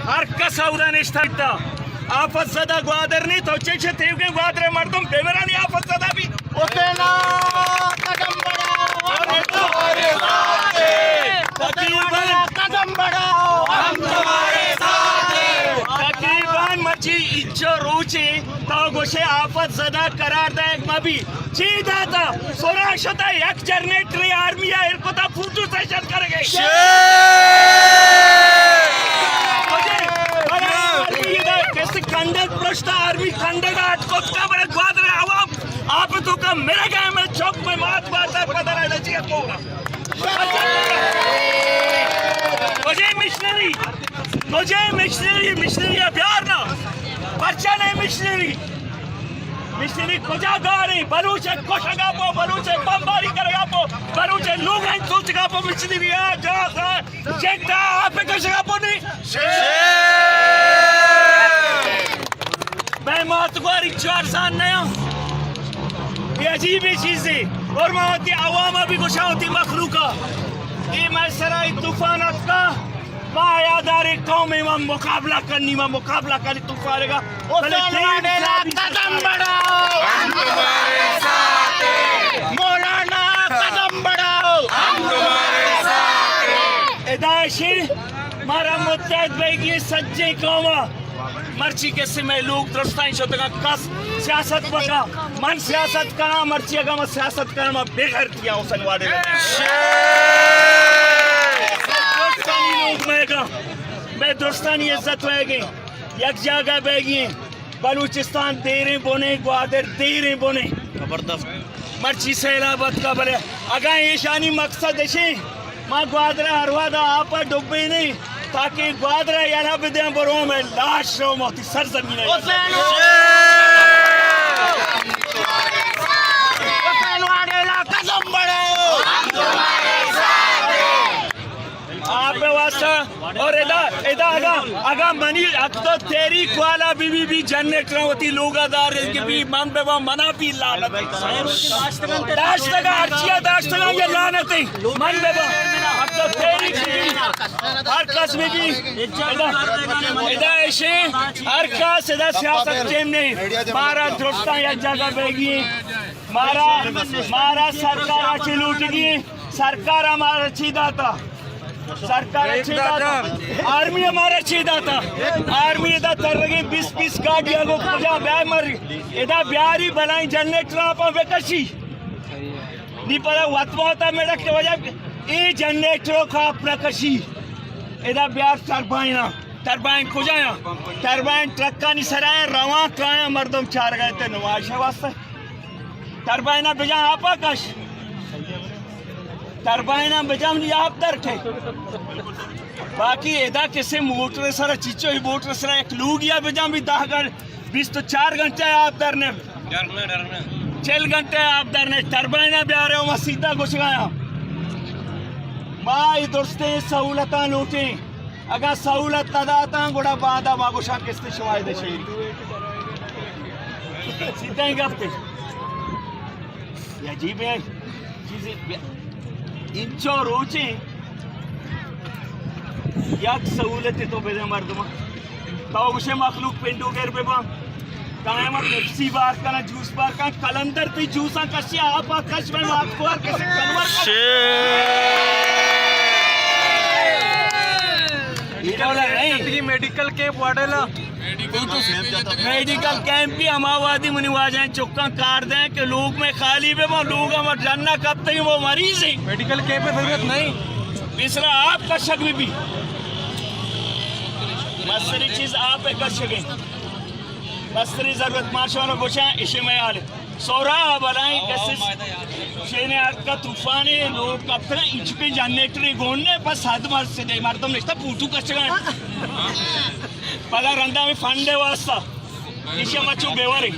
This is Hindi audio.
Herkes avran iştahitta. Afazada guaderni to çeçe tevge guadre mardum beverani afazada bi. Otena कदम बढ़ाओ हम तुम्हारे साथ हैं। तकरीबन मची इच्छो रुचि तो गोशे आफत ज़दा करार दे मबी चीदा था सोराश होता एक जनरेटरी आर्मी है इनको तो फूटू सेशन करेंगे कैसे कंडक प्रश्न आर्मी कंडक आटकोट का बड़े ग्वादरे आवाम आप तो का मेरे गाँव में चौक में मात बात है पता नहीं चाहिए कोगा मुझे मिशनरी प्यार ना बच्चा नहीं मिशनरी कुजा गा रही बलूचे कोशगा पो बलूचे बमबारी करेगा पो बलूचे लोग हैं सोचगा पो मिशनरी आ जा चेकता आप कोशगा पो नहीं मैं मातवारी चार सान नया ये अजीब चीज है और माती आवाम भी गुस्सा होती मखलूका ये मैं सराय तूफानत का मायादारी कौम में मुकाबला करनी तूफान का कदम बढ़ाओ हम तुम्हारे साथ हैं। मौलाना कदम बढ़ाओ हम तुम्हारे साथ हैं। इदाशी मारा मुत्तहद बेगी सज्जे कौम मर्ची के समय लोग दरस्ताई शोधगा कस सियासत बका मन सियासत का मर्ची अगा मैं सियासत का मैं बेघर किया उसन वाडे मैं दोस्तानी इज्जत होएगी एक जगह बैगी बलूचिस्तान देरे बोने ग्वादर देरे बोने जबरदस्त मर्ची सैलाबत का बले अगर ये शानी मकसद है माँ ग्वादरा हरवादा आप डुब्बे नहीं ताकि ग्वादरा यहाँ पे दे बरो में लाश रो मोती सरजमीन है कदम बढ़ाओ हम तुम्हारे साथ हैं। आप वास्ता और इदा अगा मनी तो तेरी क्वाला बीबी भी जनरेटर होती लोगादार के भी मन पे वो मना भी लानत दाश्तगा अर्चिया दाश्तगा ये लानत है मन पे वो अब तो तेरी हर कस में भी इदा ऐसे हर कस इदा सियासत टीम ने मारा दोस्ता या जगह बेगी मारा सरकार अच्छी लूट गई सरकार हमारा सीधा था सरकार अच्छी दाता आर्मी हमारा अच्छी दाता आर्मी इधर कर रही 20 गाड़ियां को पूजा ब्याह मर इधर ब्यारी बनाई जनरेटर आप बेकशी नहीं पता वतवा होता मेरा के वजह ये जनरेटरों का अपना कशी इधर ब्याह टरबाइन खुजाया टरबाइन ट्रक का नहीं सराया रवा काया मर्दम चार गए थे नवाशा वास्ते टरबाइना बिजा आपा कश टरबाइना बजाम आप दर थे बाकी एदा किसे मोटर सरा चिचो ही मोटर सरा एक लूग या बजाम भी 20 तो 4 घंटे आप दर ने डरना 4 घंटे आप दर ने टरबाइना भी आ रहे हो सीधा कुछ गया माँ दोस्ते सहूलत लूटे अगर सहूलत तदाता गुड़ा बादा मागुशा किसने शवाय दे सीधा ही करते अजीब है चीजें इंचो रोचे याक सहूलत तो बेजा मर्दमा ताऊ उसे मखलूक पिंडू गेर पे बाम कायम पेप्सी बार का जूस बार का कलंदर पे जूसा कशी आप कश में आपको और कैसे कन्वर नहीं मेडिकल कैंप वाडेला मेडिकल कैंप भी हमावादी मुनिवा जाए चुक्का कार दें कि लोग में खाली पे वो लोग हम जानना कब तक वो मरीज है मेडिकल कैंप में जरूरत नहीं तीसरा आपका शक भी मस्तरी चीज आप कर सके मस्तरी जरूरत मार्शवालों को चाहे इसे में आले सोरा बनाई कैसे शेने आग का तूफान है लोग कब तक इंच पे जनरेटर गोने बस हाथ मार से दे मार तो निश्चित पूछू कर सके पता रंदा में फंडे वास्ता इसे मचू बेवारी